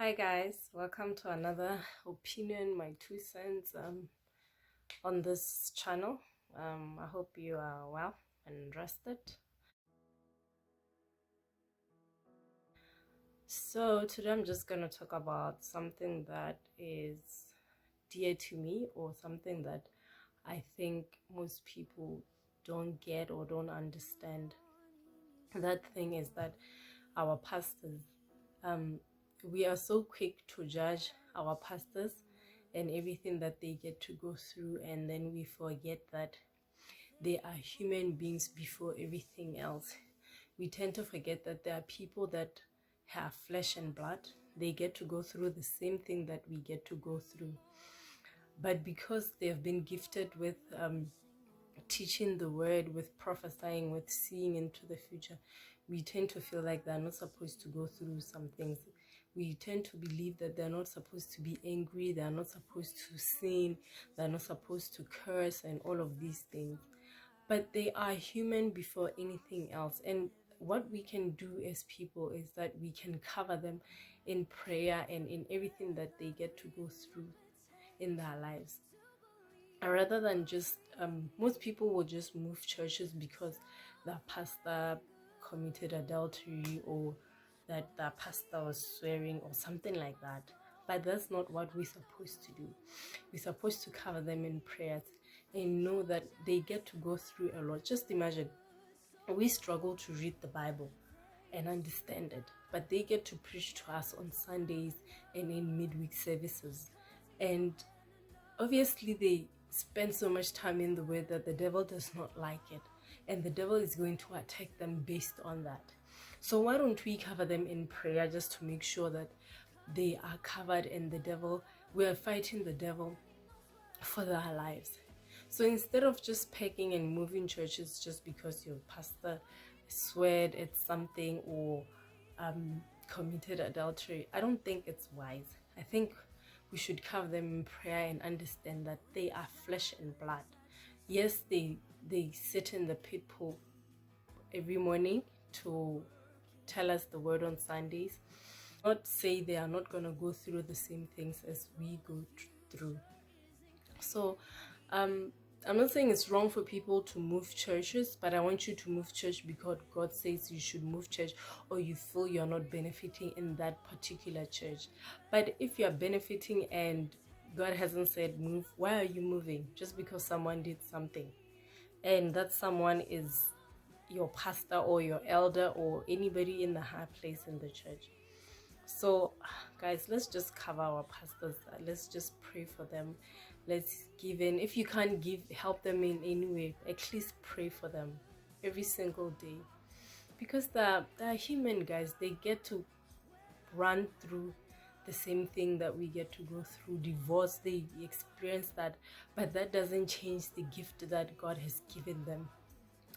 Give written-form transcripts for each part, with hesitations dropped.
Hi guys, welcome to another opinion, my 2 cents on this channel. I hope you are well and rested. So today I'm just gonna talk about something that is dear to me, or something that I think most people don't get or don't understand. That thing is that our pastors, we are so quick to judge our pastors and everything that they get to go through, and then we forget that they are human beings before everything else. We tend to forget that there are people that have flesh and blood. They get to go through the same thing that we get to go through, but because they have been gifted with teaching the word, with prophesying, with seeing into the future, we tend to feel like they're not supposed to go through some things. We tend to believe that they're not supposed to be angry, they're not supposed to sin, they're not supposed to curse and all of these things. But they are human before anything else. And what we can do as people is that we can cover them in prayer and in everything that they get to go through in their lives. Rather than just most people will just move churches because the pastor committed adultery, or that the pastor was swearing or something like that. But that's not what we're supposed to do. We're supposed to cover them in prayers and know that they get to go through a lot. Just imagine, we struggle to read the Bible and understand it, but they get to preach to us on Sundays and in midweek services. And obviously they spend so much time in the word that the devil does not like it, and the devil is going to attack them based on that. So why don't we cover them in prayer, just to make sure that they are covered, and we are fighting the devil for their lives. So instead of just packing and moving churches just because your pastor sweared at something or committed adultery, I don't think it's wise. I think we should cover them in prayer and understand that they are flesh and blood. Yes, they sit in the pit pool every morning to tell us the word on Sundays. Not say they are not going to go through the same things as we go through. So I'm not saying it's wrong for people to move churches, but I want you to move church because God says you should move church, or you feel you're not benefiting in that particular church. But if you're benefiting and God hasn't said move, why are you moving? Just because someone did something, and that someone is your pastor or your elder or anybody in the high place in the church. So guys, let's just cover our pastors. Let's just pray for them. Let's give in. If you can't help them in any way, at least pray for them every single day, because they're human, guys. They get to run through the same thing that we get to go through. Divorce, they experience that, but that doesn't change the gift that God has given them.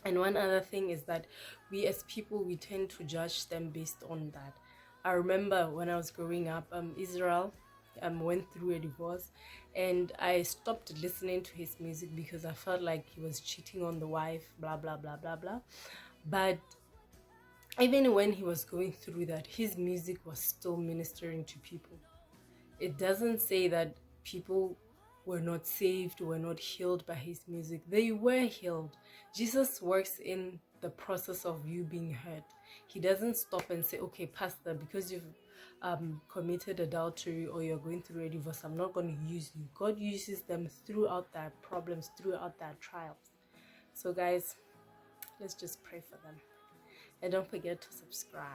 And one other thing is that we as people, we tend to judge them based on that. I remember when I was growing up, Israel went through a divorce, and I stopped listening to his music because I felt like he was cheating on the wife, blah blah blah blah blah. But even when he was going through that, his music was still ministering to people. It doesn't say that people were not saved, were not healed by his music. They were healed. Jesus works in the process of you being hurt. He doesn't stop and say, okay, pastor, because you've committed adultery or you're going through a divorce, I'm not going to use you. God uses them throughout their problems, throughout their trials. So guys, let's just pray for them. And don't forget to subscribe.